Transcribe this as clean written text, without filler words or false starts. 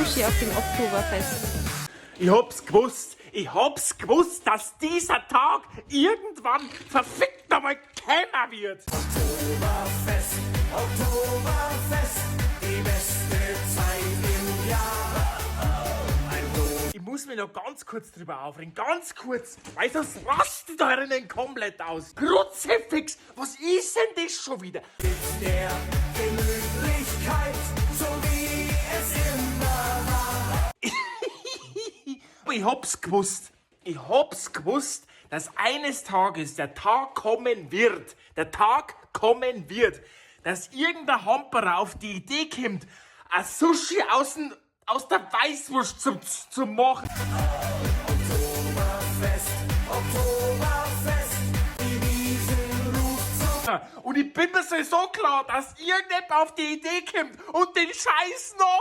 Sushi auf dem Oktoberfest. Ich hab's gewusst, dass dieser Tag irgendwann verfickt nochmal kämer wird. Oktoberfest, Oktoberfest, die beste Zeit im Jahr. Ich muss mich noch ganz kurz drüber aufregen, ganz kurz, weil sonst rastet da drinnen komplett aus. Kruzifix, was ist denn das schon wieder? Mit der Gemütlichkeit, so wie es immer war. Aber ich hab's gewusst, dass eines Tages der Tag kommen wird, dass irgendein Hamperer auf die Idee kommt, ein Sushi aus der Weißwurst zu machen. Oktoberfest, Oktoberfest, die Wiesn ruft so. Und ich bin mir so klar, dass irgendjemand auf die Idee kommt und den Scheiß noch